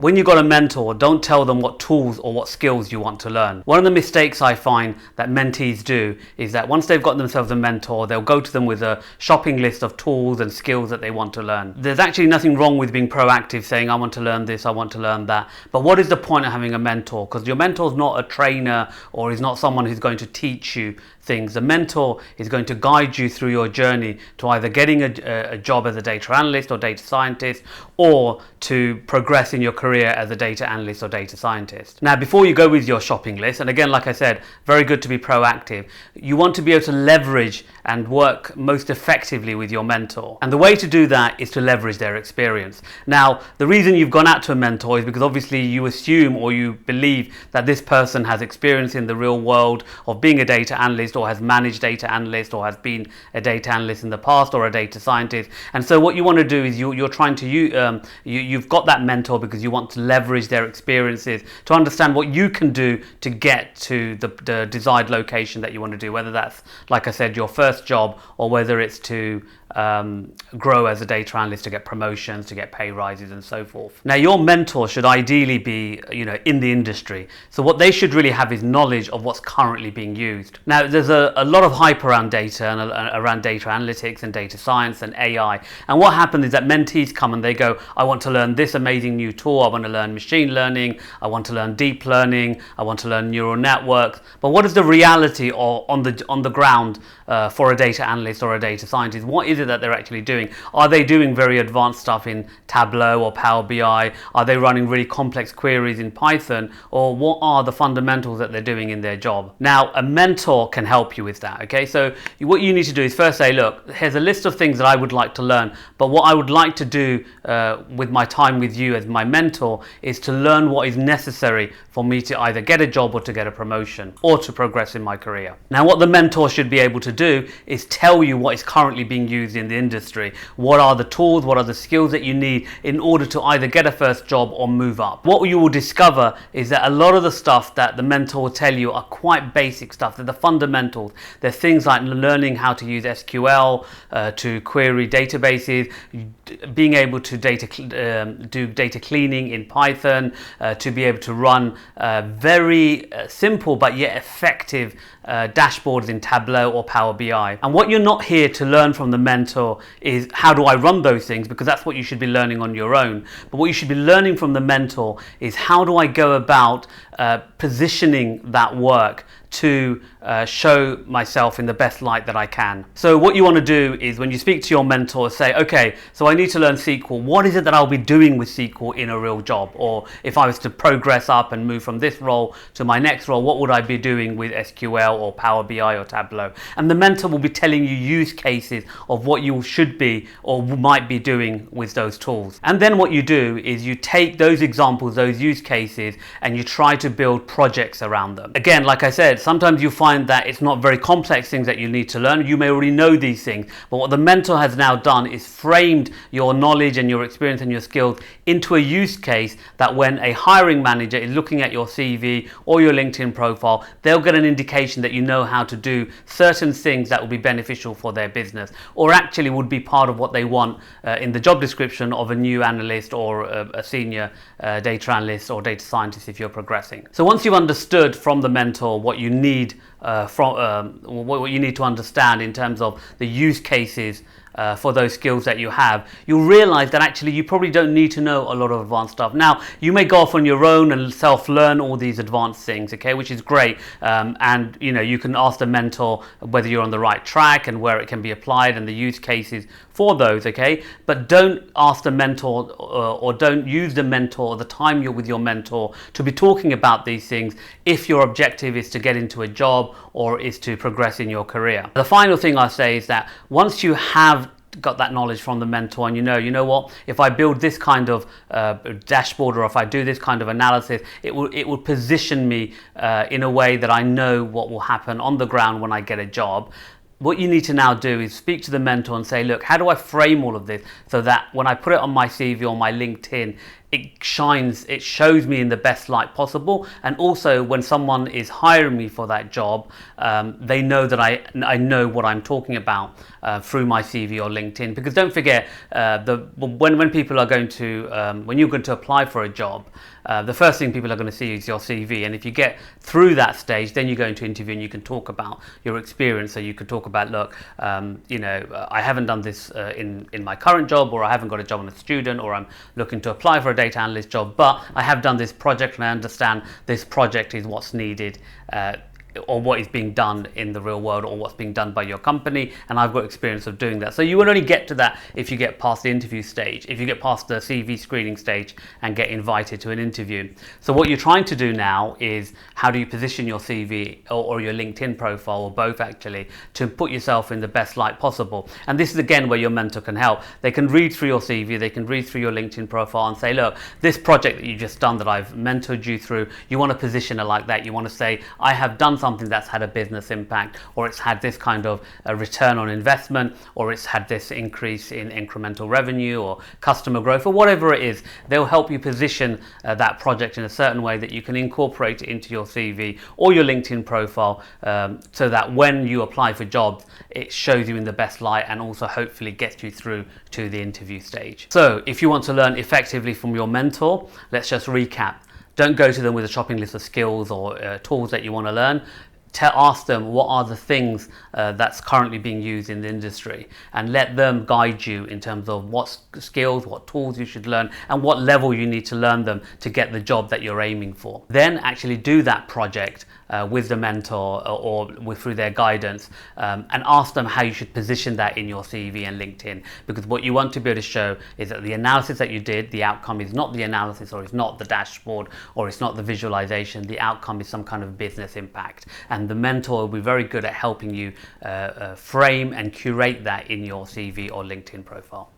When you've got a mentor, don't tell them what tools or what skills you want to learn. One of the mistakes I find that mentees do is that once they've got themselves a mentor, they'll go to them with a shopping list of tools and skills that they want to learn. There's actually nothing wrong with being proactive, saying I want to learn this, I want to learn that. But what is the point of having a mentor? Because your mentor is not a trainer, or he's not someone who's going to teach you things. The mentor is going to guide you through your journey to either getting a job as a data analyst or data scientist, or to progress in your career as a data analyst or data scientist. Now, before you go with your shopping list, and again, like I said, very good to be proactive, you want to be able to leverage and work most effectively with your mentor. And the way to do that is to leverage their experience. Now, the reason you've gone out to a mentor is because obviously you assume or you believe that this person has experience in the real world of being a data analyst, or has managed data analyst, or has been a data analyst in the past, or a data scientist. And so what you want to do is you're trying to you've got that mentor because you want to leverage their experiences to understand what you can do to get to the desired location that you want to do, whether that's, like I said, your first job, or whether it's to grow as a data analyst, to get promotions, to get pay rises, and so forth. Now, your mentor should ideally be, in the industry. So what they should really have is knowledge of what's currently being used. Now, there's a lot of hype around data and around data analytics and data science and AI. And what happens is that mentees come and they go, I want to learn this amazing new tool. I want to learn machine learning. I want to learn deep learning. I want to learn neural networks. But what is the reality on the ground for a data analyst or a data scientist? What is it that they're actually doing? Are they doing very advanced stuff in Tableau or Power BI? Are they running really complex queries in Python? Or what are the fundamentals that they're doing in their job? Now, a mentor can help you with that, okay? So what you need to do is first say, look, here's a list of things that I would like to learn, but what I would like to do with my time with you as my mentor is to learn what is necessary for me to either get a job or to get a promotion or to progress in my career. Now, what the mentor should be able to do is tell you what is currently being used in the industry. What are the tools, what are the skills that you need in order to either get a first job or move up. What you will discover is that a lot of the stuff that the mentor will tell you are quite basic stuff. They're the fundamentals. They're things like learning how to use SQL to query databases, being able to do data cleaning in Python, to be able to run very simple but yet effective dashboards in Tableau or Power BI. And what you're not here to learn from the mentor is how do I run those things, because that's what you should be learning on your own. But what you should be learning from the mentor is how do I go about positioning that work to show myself in the best light that I can. So what you want to do is when you speak to your mentor, say, okay, so I need to learn SQL. What is it that I'll be doing with SQL in a real job? Or if I was to progress up and move from this role to my next role, what would I be doing with SQL or Power BI or Tableau? And the mentor will be telling you use cases of what you should be or might be doing with those tools. And then what you do is you take those examples, those use cases, and you try to build projects around them. Again, like I said, sometimes you find that it's not very complex things that you need to learn. You may already know these things, but what the mentor has now done is framed your knowledge and your experience and your skills into a use case that when a hiring manager is looking at your CV or your LinkedIn profile, they'll get an indication that you know how to do certain things that will be beneficial for their business, or actually would be part of what they want in the job description of a new analyst or a senior data analyst or data scientist if you're progressing. So once you've understood from the mentor what you need what you need to understand in terms of the use cases for those skills that you have, you'll realize that actually you probably don't need to know a lot of advanced stuff. Now, you may go off on your own and self-learn all these advanced things, okay, which is great. And you can ask the mentor whether you're on the right track and where it can be applied and the use cases for those, okay? But don't ask the mentor or don't use the mentor or the time you're with your mentor to be talking about these things if your objective is to get into a job or is to progress in your career. The final thing I say is that once you have got that knowledge from the mentor and you know what, if I build this kind of dashboard or if I do this kind of analysis, it will position me in a way that I know what will happen on the ground when I get a job. What you need to now do is speak to the mentor and say, look, how do I frame all of this so that when I put it on my CV or my LinkedIn, it shows me in the best light possible. And also when someone is hiring me for that job, they know that I know what I'm talking about through my CV or LinkedIn. Because don't forget, when people are going to, when you're going to apply for a job, the first thing people are going to see is your CV, and if you get through that stage, then you go into interview and you can talk about your experience. So you can talk about, look, I haven't done this in my current job, or I haven't got a job as a student, or I'm looking to apply for a data analyst job, but I have done this project and I understand this project is what's needed, or what is being done in the real world, or what's being done by your company, and I've got experience of doing that. So you will only get to that if you get past the interview stage, if you get past the CV screening stage and get invited to an interview. So what you're trying to do now is, how do you position your CV or your LinkedIn profile, or both actually, to put yourself in the best light possible. And this is again where your mentor can help. They can read through your CV, they can read through your LinkedIn profile and say, look, this project that you've just done that I've mentored you through, you want to position it like that. You want to say, I have done something that's had a business impact, or it's had this kind of a return on investment, or it's had this increase in incremental revenue or customer growth, or whatever it is. They'll help you position that project in a certain way that you can incorporate it into your CV or your LinkedIn profile, so that when you apply for jobs, it shows you in the best light, and also hopefully gets you through to the interview stage. So if you want to learn effectively from your mentor, let's just recap. Don't go to them with a shopping list of skills or tools that you want to learn. Ask them what are the things that's currently being used in the industry, and let them guide you in terms of what skills, what tools you should learn, and what level you need to learn them to get the job that you're aiming for. Then actually do that project with the mentor, or through their guidance, and ask them how you should position that in your CV and LinkedIn. Because what you want to be able to show is that the analysis that you did, the outcome is not the analysis, or it's not the dashboard, or it's not the visualization. The outcome is some kind of business impact, and the mentor will be very good at helping you frame and curate that in your CV or LinkedIn profile.